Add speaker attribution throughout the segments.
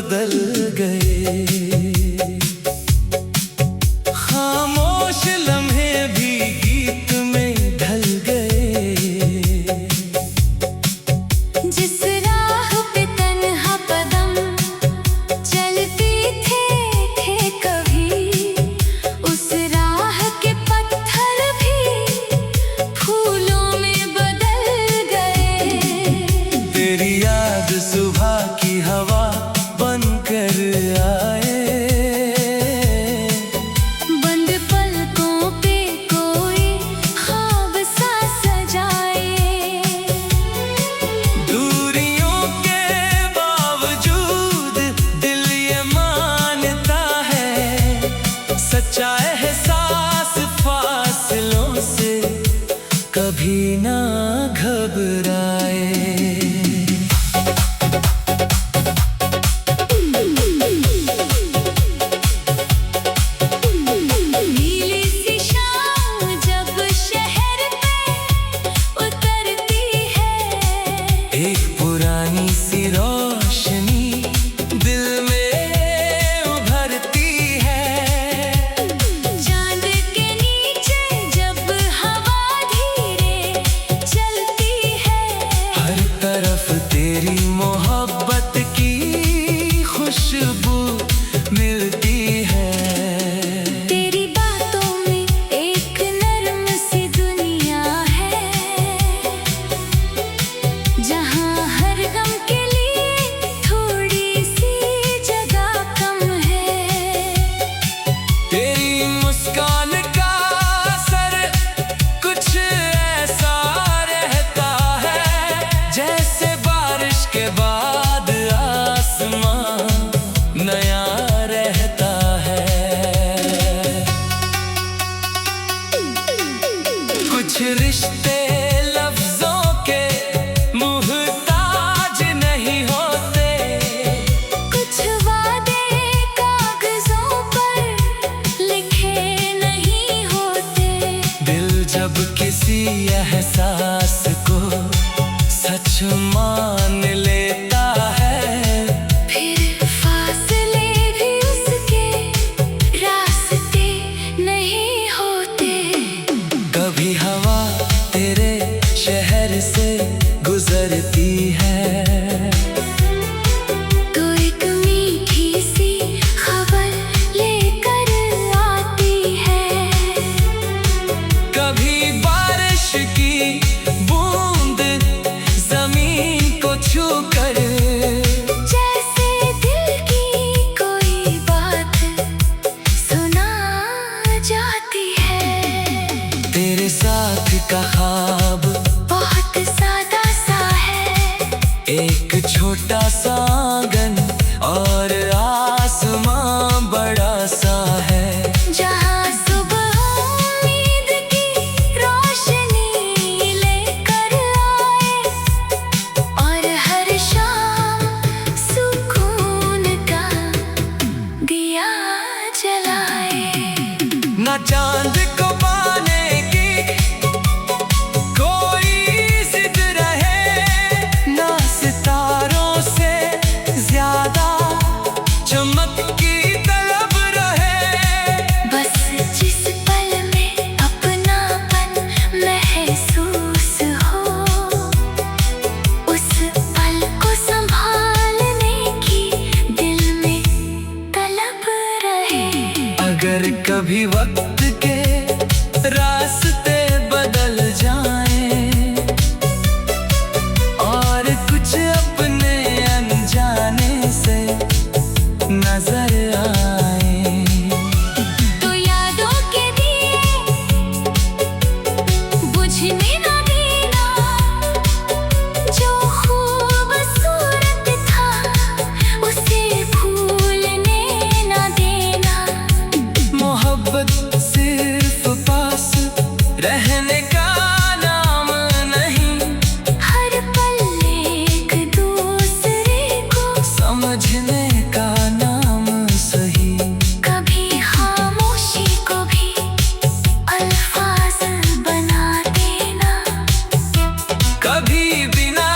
Speaker 1: बदल गए। खामोश लम्हे भी गीत में ढल गए।
Speaker 2: जिस राह पे तन्हा कदम चलती थे कभी, उस राह के पत्थर भी फूलों में बदल गए।
Speaker 1: तेरी याद सुबह की हवा बनकर आए।
Speaker 2: बंद पलकों पे कोई ख्वाब सा सजाए।
Speaker 1: दूरियों के बावजूद दिल ये मानता है, सच्चा एहसास फासलों से कभी ना घबराए।
Speaker 2: नीली सी शाम जब शहर पे उतरती है,
Speaker 1: एक पुरानी सी रोशनी दिल में उभरती है।
Speaker 2: चांद के नीचे जब हवा धीरे चलती है,
Speaker 1: हर तरफ तेरी मोहब्बत की खुशबू मिलती है।
Speaker 2: तेरी बातों में एक नर्म सी दुनिया है, जहाँ हर गम के लिए थोड़ी सी जगह कम है।
Speaker 1: तेरी मुस्कान का असर कुछ ऐसा रहता है, जैसे बारिश के बाद आसमां नया रहता है। कुछ रिश्ते लफ्जों के मुहताज नहीं होते।
Speaker 2: कुछ वादे कागजों पर लिखे नहीं होते।
Speaker 1: दिल जब किसी एहसास को सच मान लेता है,
Speaker 2: फिर फासले भी उसके रास्ते नहीं होते।
Speaker 1: कभी हवा तेरे शहर से गुजरती है,
Speaker 2: तो एक मीठी सी खबर लेकर आती है।
Speaker 1: कभी बारिश की बूंद जमीन को छूकर
Speaker 2: जैसे दिल की कोई बात सुना जाती है।
Speaker 1: तेरे साथ का ख्वाब
Speaker 2: बहुत सादा सा है,
Speaker 1: एक छोटा सा आंगन और आसमां बड़ा सा है।
Speaker 2: जहाँ सुबह उम्मीद की रोशनी लेकर आए, और हर शाम सुकून का दिया जलाए।
Speaker 1: ना चांद को पाने की कोई जिद रहे, ना सितारों से ज्यादा चमक की तलब रहे।
Speaker 2: बस जिस पल में अपनापन महसूस हो, उस पल को संभालने की दिल में तलब रहे।
Speaker 1: अगर कभी वक्त के रास्ते बदल जाएं और कुछ अपने अनजाने से नजर आए,
Speaker 2: तो यादों के दिए बुझने ना देना। जो खूबसूरत था उसे भूलने ना देना।
Speaker 1: मोहब्बत सिर्फ पास रहने का नाम नहीं,
Speaker 2: हर पल एक दूसरे को
Speaker 1: समझने का नाम सही।
Speaker 2: कभी खामोशी को भी अल्फाज बना देना।
Speaker 1: कभी बिना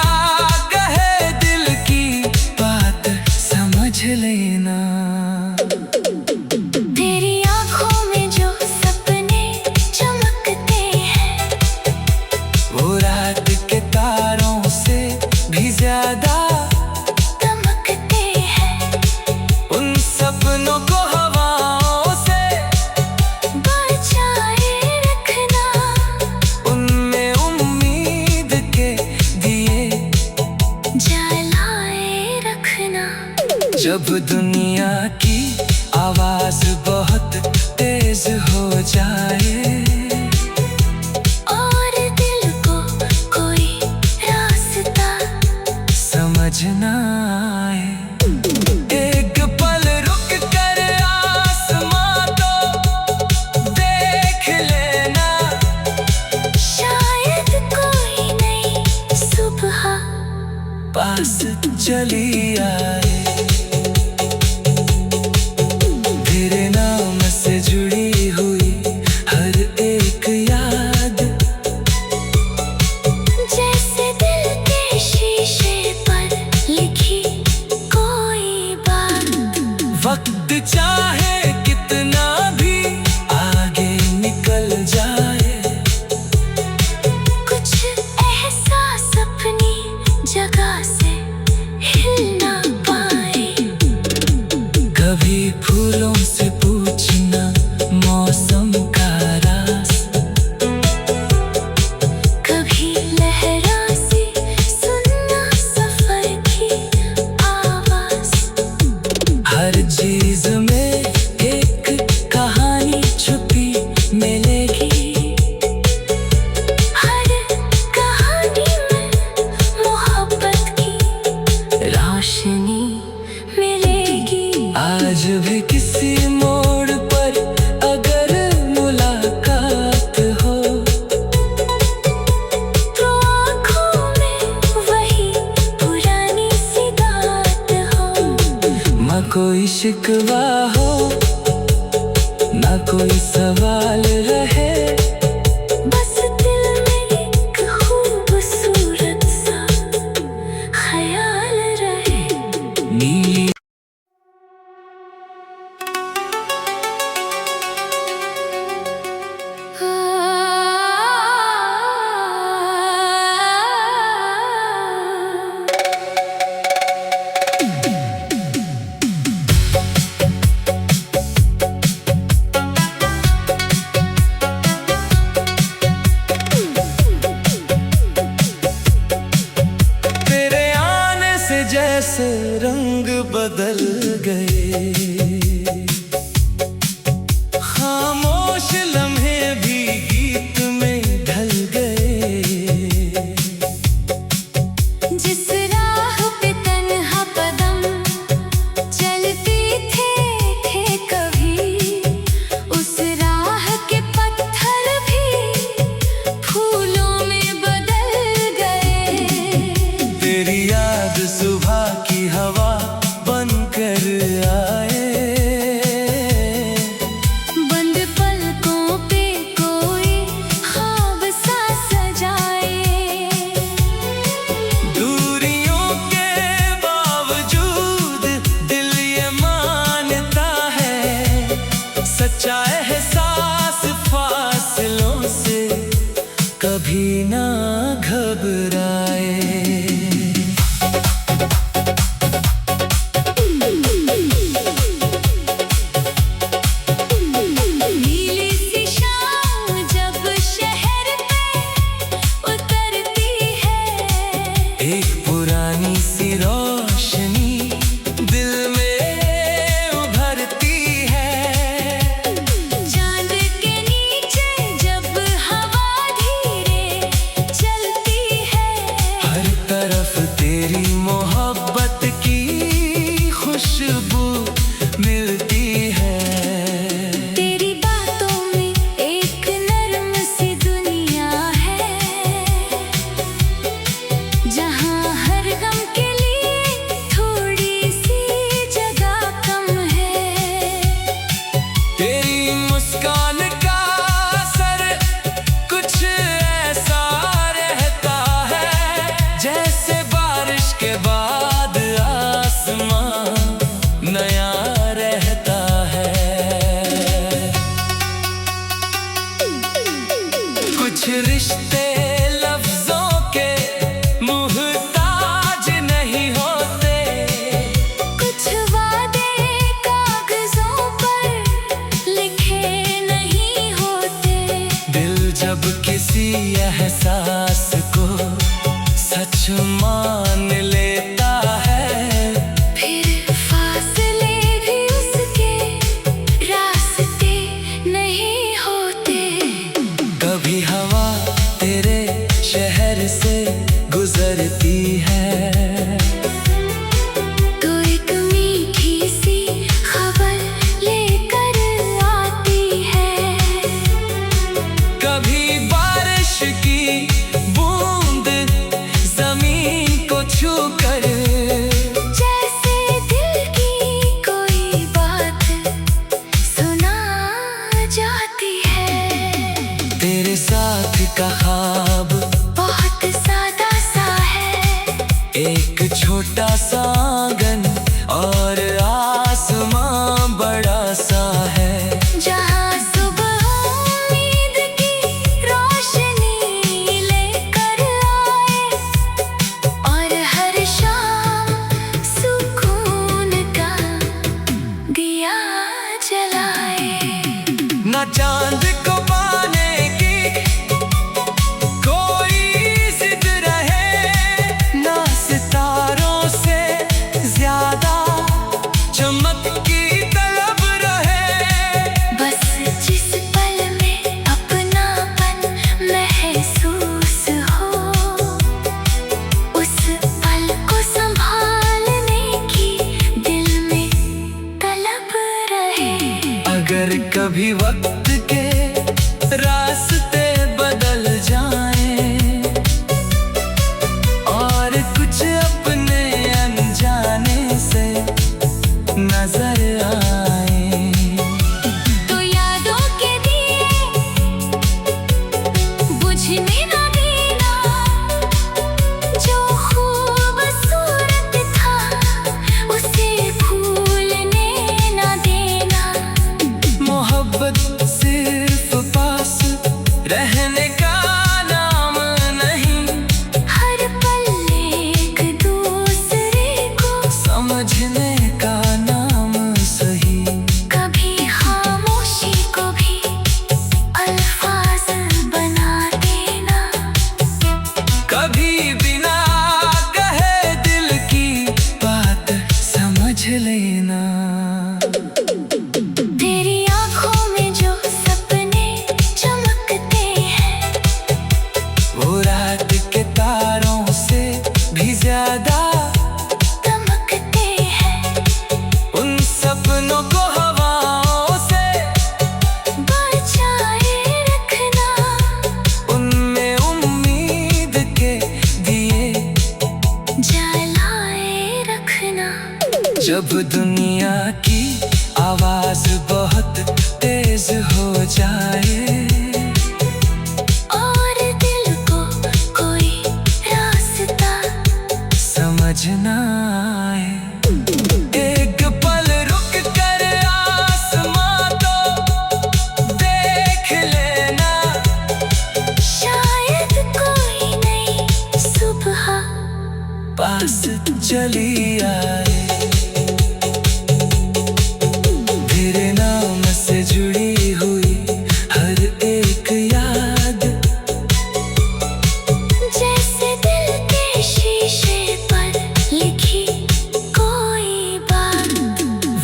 Speaker 1: कहे दिल की बात समझ लेना।
Speaker 2: तेरी आंखों में जो सपने चमकते हैं,
Speaker 1: वो रात के तारों से भी ज्यादा
Speaker 2: दमकते हैं।
Speaker 1: उन सपनों को हवाओं से
Speaker 2: बचाए रखना,
Speaker 1: उनमें उम्मीद के दिए
Speaker 2: जलाए रखना।
Speaker 1: जब दुनिया की आवाज बहुत तेज हो जाए
Speaker 2: और दिल को कोई रास्ता
Speaker 1: समझ ना आए, एक पल रुक कर आसमां तो देख लेना।
Speaker 2: शायद कोई नई सुबह
Speaker 1: पास चली आए। तेरे नाम से जुड़ी हुई हर एक याद
Speaker 2: जैसे दिल के शीशे पर लिखी कोई बात।
Speaker 1: वक्त चाहे कितना भी आगे निकल जाए,
Speaker 2: कुछ एहसास अपनी जगह से हिल ना पाए।
Speaker 1: कभी फूलों से पूछना मौसम का राज,
Speaker 2: कभी लहरों से सुनना सफर की आवाज।
Speaker 1: हर चीज में एक कहानी छुपी मिलेगी,
Speaker 2: हर कहानी में मोहब्बत की रोशनी मिलेगी।
Speaker 1: आज भी किसी मोड़ पर अगर मुलाकात हो,
Speaker 2: तो आँखों में वही पुरानी सी बात हो।
Speaker 1: ना कोई शिकवा हो, ना कोई सवाल रहे,
Speaker 2: बस दिल में एक खूबसूरत सा ख्याल रहे।
Speaker 1: नीली तेरे आने से जैसे रंग बदल गए, खामोश लम्हे भी गीत में ढल गए।
Speaker 2: जिस राह पे तन्हा कदम चलती थे कभी, उस राह के पत्थर भी फूलों में बदल गए।
Speaker 1: तेरी याद सुबह की हवा बनकर आए,
Speaker 2: बंद पलकों पे कोई ख्वाब सा सजाए।
Speaker 1: दूरियों के बावजूद दिल ये मानता है, सच्चा एहसास फासलों से कभी ना घबराए।
Speaker 2: नीली सी शाम जब शहर पे उतरती है,
Speaker 1: एक पुरानी सी रोशनी दिल में उभरती है।
Speaker 2: चांद के नीचे जब हवा धीरे चलती है,
Speaker 1: हर तरफ तेरी मोहब्बत की खुशबू मिलती है।
Speaker 2: तेरी बातों में एक नरम सी दुनिया है, जहाँ हर गम के लिए थोड़ी सी जगह कम है।
Speaker 1: तेरी मुस्कान का असर कुछ ऐसा रहता है, जैसे बारिश के बाद आसमां एहसास को सच मान लेता है।
Speaker 2: फिर फासले भी उसके रास्ते नहीं होते।
Speaker 1: कभी हवा तेरे शहर से गुजरती है
Speaker 2: तो एक मीठी सी खबर लेकर आती है।
Speaker 1: कभी बारिश की बूंद जमीन को छू कर
Speaker 2: जैसे दिल की कोई बात सुना जाती है।
Speaker 1: तेरे साथ का ख्वाब
Speaker 2: बहुत सादा सा है।
Speaker 1: एक छोटा सा आंगन और आसमां बड़ा सा है।
Speaker 2: जहाँ सुबह उम्मीद की रोशनी लेकर आए और हर शाम सुकून का दिया जलाए।
Speaker 1: न चांद को पाने की कोई जिद रहे, ना सितारों से ज्यादा चमक की तलब रहे।
Speaker 2: बस जिस पल में अपनापन महसूस हो उस पल को संभालने की दिल में तलब रहे।
Speaker 1: अगर कभी वक्त के रास्ते बदल जाएं और कुछ अपने अनजाने से नजर आए,
Speaker 2: तो यादों के दिए बुझने न देना। जो खूबसूरत था उसे भूलने न देना।
Speaker 1: मोहब्बत सिर्फ पास रहने का नाम नहीं,
Speaker 2: हर पल एक दूसरे को
Speaker 1: समझने का नाम सही।
Speaker 2: कभी खामोशी को भी अल्फाज बना देना।
Speaker 1: कभी बिना कहे दिल की बात समझ लेना।
Speaker 2: तेरी आँखों में जो सपने चमकते हैं
Speaker 1: वो रात के तारों से भी ज्यादा
Speaker 2: चमकते हैं।
Speaker 1: उन सपनों को हवाओं से
Speaker 2: बचाए रखना।
Speaker 1: उनमें उम्मीद के दिए
Speaker 2: जलाए रखना।
Speaker 1: जब दुनिया की आवाज बहुत तेज हो जाए
Speaker 2: और दिल को कोई रास्ता
Speaker 1: समझ ना आए, एक पल रुक कर आसमां तो देख लेना।
Speaker 2: शायद कोई नई सुबह
Speaker 1: पास चली आए। तेरे नाम से जुड़ी हुई हर एक याद
Speaker 2: जैसे दिल के शीशे पर लिखी कोई बात।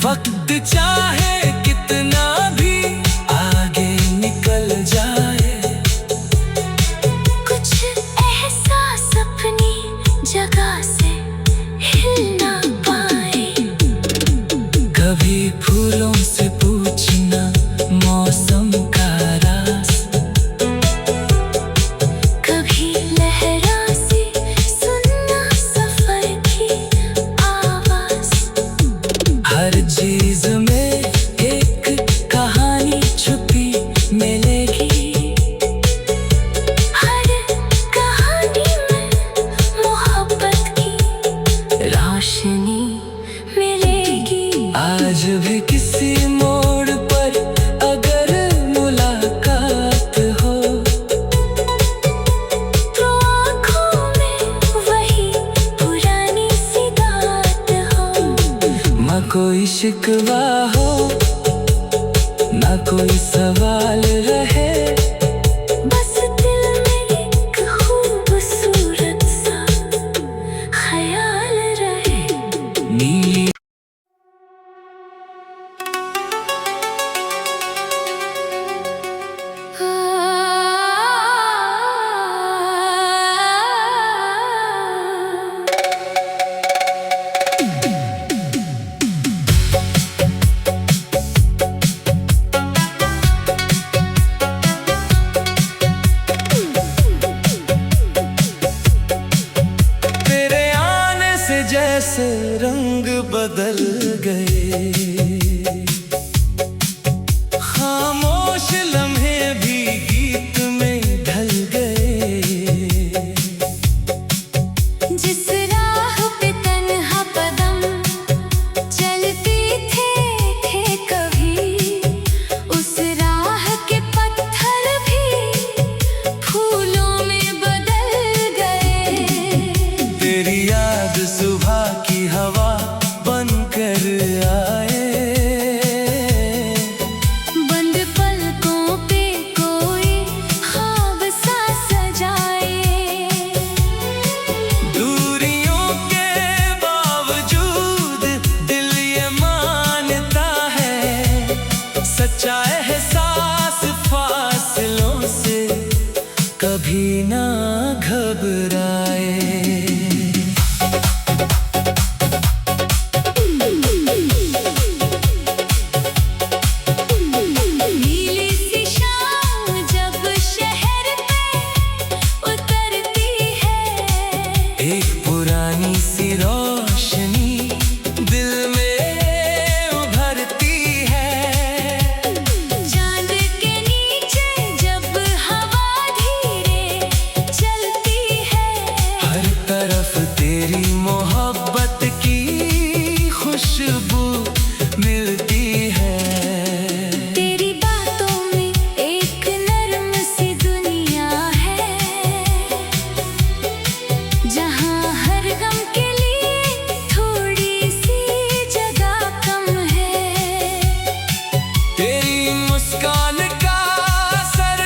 Speaker 1: वक्त चाहे कितना भी आगे निकल जाए,
Speaker 2: कुछ एहसास अपनी जगह से हिल ना पाए।
Speaker 1: कभी फूलों से पूछना मौसम का राज,
Speaker 2: कभी लहरा से सुनना सफर की आवाज।
Speaker 1: हर चीज में एक कहानी छुपी मिलेगी।
Speaker 2: हर कहानी में मोहब्बत की रोशनी मिलेगी।
Speaker 1: आज भी किसी मोड़ पर अगर मुलाकात हो
Speaker 2: तो आँखों में वही पुरानी सी बात हो।
Speaker 1: न कोई शिकवा हो न कोई सवाल रहे,
Speaker 2: बस दिल में
Speaker 1: खामोश लम्हे भी गीत में ढल गए।
Speaker 2: जिस राह पे तन्हा कदम चलते थे कभी, उस राह के पत्थर भी फूलों में बदल गए।
Speaker 1: तेरी याद सुबह की हवा बनकर आए।
Speaker 2: बंद पलकों पे कोई ख्वाब सा सजाए।
Speaker 1: दूरियों के बावजूद दिल ये मानता है, सच्चा एहसास फासलों से कभी ना घबराए।
Speaker 2: नीली सी शाम जब शहर पे उतरती है,
Speaker 1: एक पुरानी सी रोशनी दिल में उभरती है।
Speaker 2: चांद के नीचे जब हवा धीरे चलती है,
Speaker 1: हर तरफ तेरी मोहब्बत की खुशबू मिलती है।
Speaker 2: तेरी बातों में एक नरम सी दुनिया है, जहाँ हर गम के लिए थोड़ी सी जगह कम है।
Speaker 1: तेरी मुस्कान का असर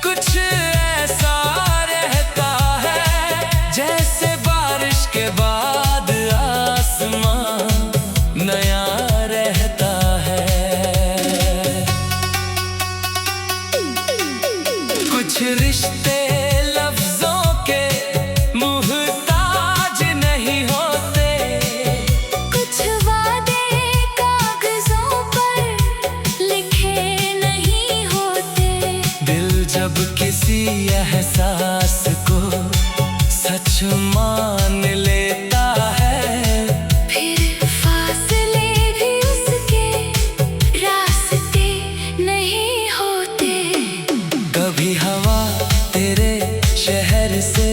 Speaker 1: कुछ ऐसा रहता है, जैसे बारिश के बाद आसमान नया रहता है। कुछ रिश्ते लफ्जों के मुहताज नहीं होते,
Speaker 2: कुछ वादे कागजों पर लिखे नहीं होते।
Speaker 1: दिल जब किसी एहसास को सच मान लेता है,
Speaker 2: फिर फासले भी उसके रास्ते नहीं होते।
Speaker 1: कभी हवा तेरे शहर से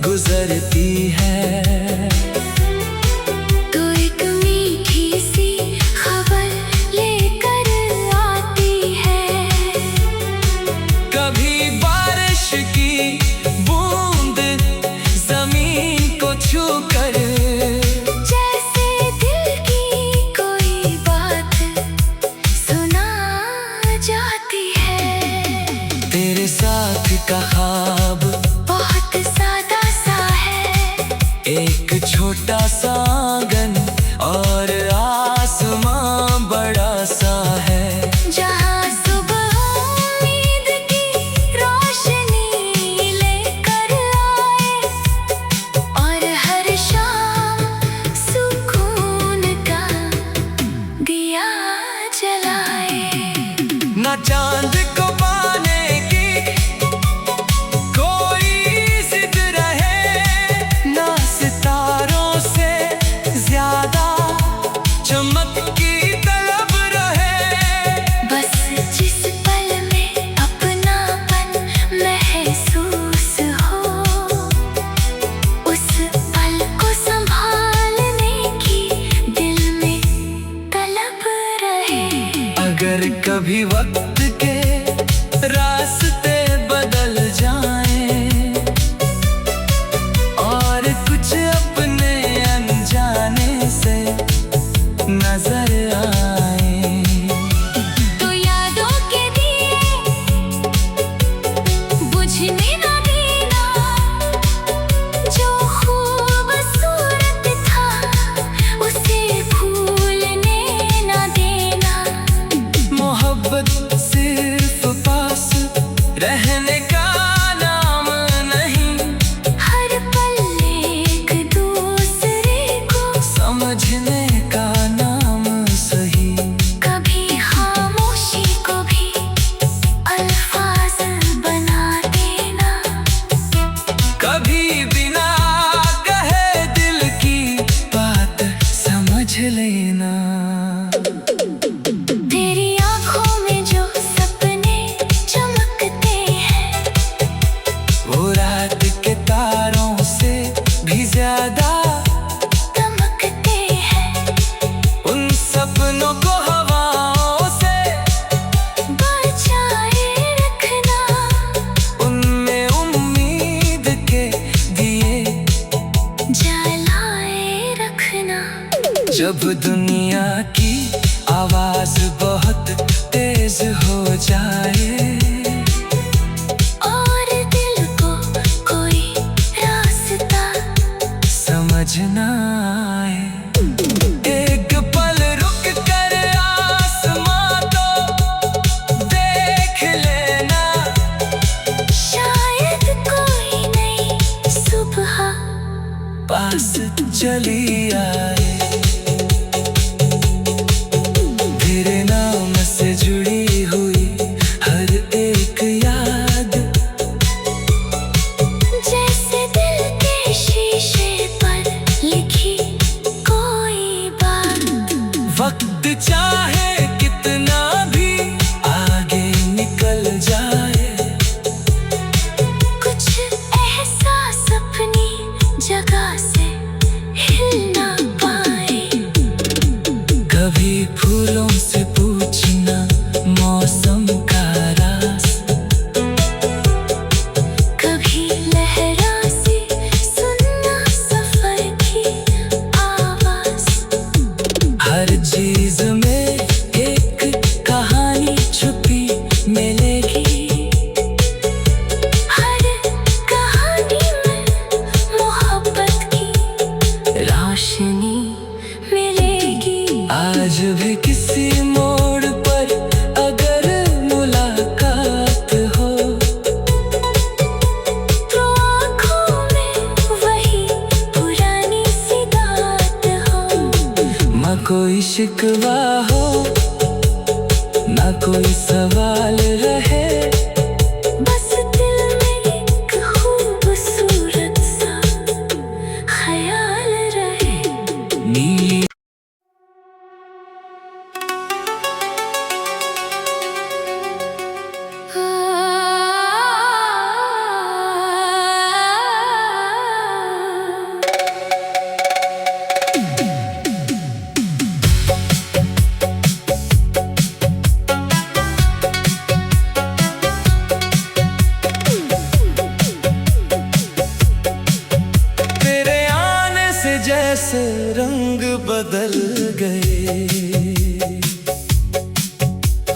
Speaker 1: गुजरती है,
Speaker 2: तो एक मीठी सी खबर लेकर आती है।
Speaker 1: कभी बारिश की बूंद जमीन को छूकर
Speaker 2: जैसे दिल की कोई बात सुना जाती है।
Speaker 1: तेरे साथ का ख्वाब
Speaker 2: बहुत सादा सा है,
Speaker 1: एक छोटा सा आंगन और आसमां बड़ा सा है।
Speaker 2: जहाँ सुबह उम्मीद की रोशनी लेकर आए, और हर शाम सुकून का दिया जलाए।
Speaker 1: ना चांद को पाने की कोई जिद रहे, ना सितारों से ज्यादा चमक की तलब रहे।
Speaker 2: बस जिस पल में अपनापन महसूस हो, उस पल को संभालने की दिल में तलब रहे।
Speaker 1: अगर कभी वक्त के रास्ते बदल जाएं और कुछ अपने अनजाने से नजर आए,
Speaker 2: तो यादों के दिए बुझने ना देना, जो खूबसूरत था उसे भूलने ना देना।
Speaker 1: मोहब्बत सिर्फ पास दुनिया की आवाज बहुत तेज हो जाए
Speaker 2: और दिल को कोई रास्ता
Speaker 1: समझ ना आए। एक पल रुक कर आसमां तो देख लेना,
Speaker 2: शायद कोई नई सुबह
Speaker 1: पास चली आए। तेरे नाम से जुड़ी हुई हर एक याद
Speaker 2: जैसे दिल के शीशे पर लिखी कोई बात।
Speaker 1: वक्त चाहे कितना भी आगे निकल जाए,
Speaker 2: कुछ एहसास अपनी जगह से हिल ना पाए।
Speaker 1: कभी फूलों से पूछना मौसम का राज,
Speaker 2: कभी लहरों से सुनना सफर की आवाज।
Speaker 1: हर चीज में एक कहानी छुपी मिलेगी,
Speaker 2: हर कहानी में मोहब्बत की रोशनी मिलेगी।
Speaker 1: आज भी किसी मोड़ पर अगर मुलाकात हो,
Speaker 2: तो आँखों में वही पुरानी सी बात हो।
Speaker 1: ना कोई शिकवा हो, ना कोई सवाल रहे,
Speaker 2: बस दिल में एक खूबसूरत सा ख्याल रहे।
Speaker 1: नीली तेरे आने से जैसे रंग बदल गए,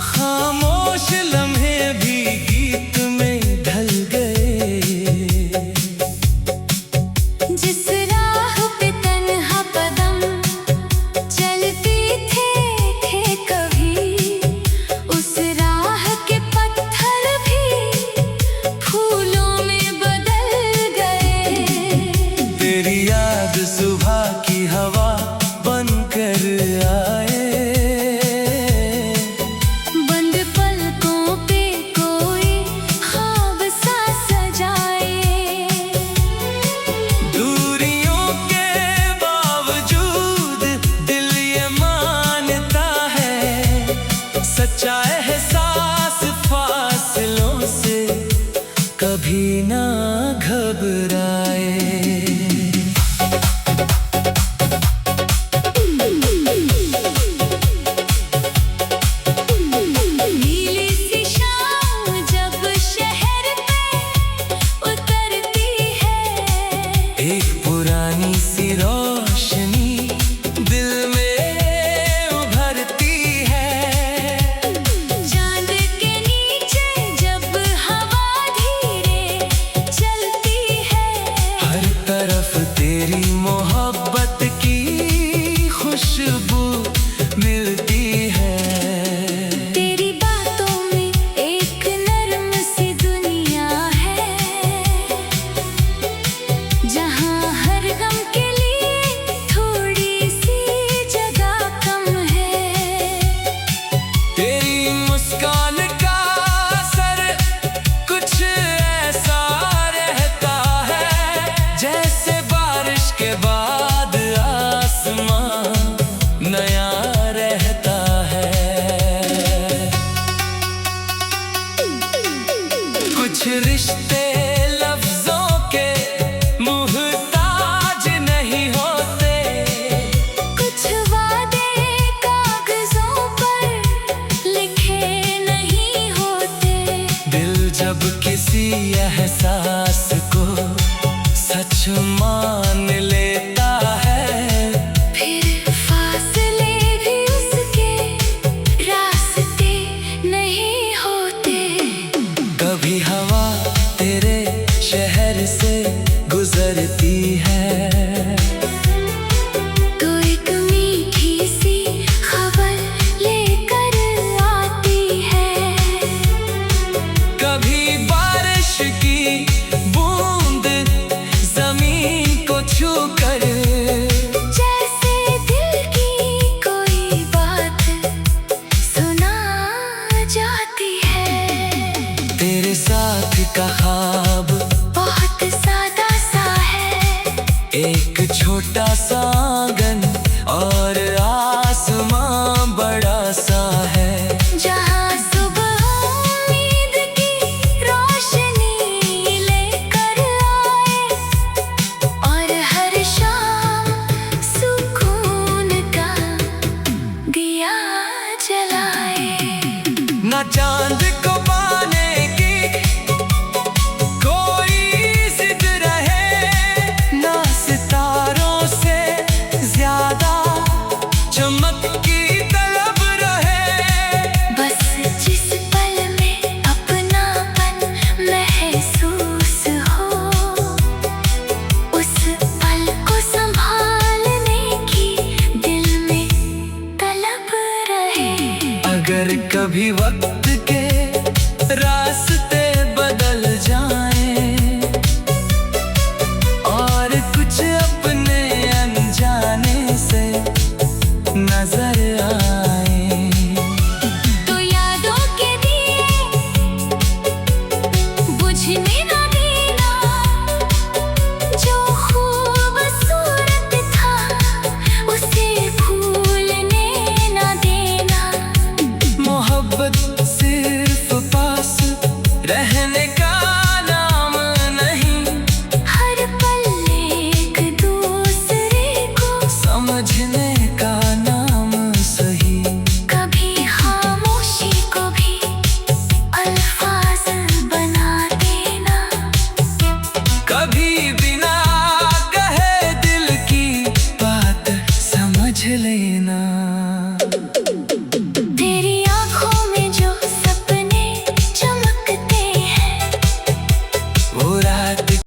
Speaker 1: खामोश लम्हे भी गीत में ढल गए।
Speaker 2: जिस राह पे तन्हा कदम चलती थे कभी, उस राह के पत्थर भी फूलों में बदल गए।
Speaker 1: तेरी याद सुबह की हवा बनकर आए,
Speaker 2: बंद पलकों पे कोई ख्वाब सा सजाए।
Speaker 1: दूरियों के बावजूद दिल ये मानता है, सच्चा एहसास फासलों से कभी ना घबराए।
Speaker 2: नीली सी शाम जब शहर पे उतरती है,
Speaker 1: एक पुरानी सी रोशनी दिल में उभरती है।
Speaker 2: चांद के नीचे जब हवा धीरे चलती है,
Speaker 1: हर तरफ तेरी मोहब्बत की खुशबू मिलती है।
Speaker 2: तेरी बातों में एक नर्म सी दुनिया है, जहाँ हर गम के लिए थोड़ी सी जगह कम है।
Speaker 1: तेरी मुस्कान का असर कुछ ऐसा रहता है, जैसे बारिश के बाद आसमां नया रहता है। कुछ रिश्ते लफ्जों के मुहताज नहीं होते,
Speaker 2: कुछ वादे कागजों पर लिखे नहीं होते।
Speaker 1: दिल जब किसी एहसास को सच मान लेता है,
Speaker 2: फिर फासले
Speaker 1: सा है,
Speaker 2: जहाँ सुबह उम्मीद की रोशनी लेकर आए और हर शाम सुकून का दिया जलाए।
Speaker 1: ना चांद को पाने की कोई जिद रहे, ना सितारों से ज्यादा चमक की तलब रहे।
Speaker 2: बस जिस पल में अपनापन महसूस हो, उस पल को संभालने की दिल में तलब रहे।
Speaker 1: अगर कभी वक्त के रास्ते बदल जाएं और कुछ अपने अनजाने से नजर आए,
Speaker 2: तो यादों के दिए बुझने न देना, जो खूबसूरत था उसे भूलने न देना।
Speaker 1: मोहब्बत सिर्फ पास रहने का नाम नहीं,
Speaker 2: हर पल एक दूसरे को
Speaker 1: समझने का नाम सही।
Speaker 2: कभी खामोशी को भी अल्फाज बना देना,
Speaker 1: कभी बिना कहे दिल की बात समझ लेना।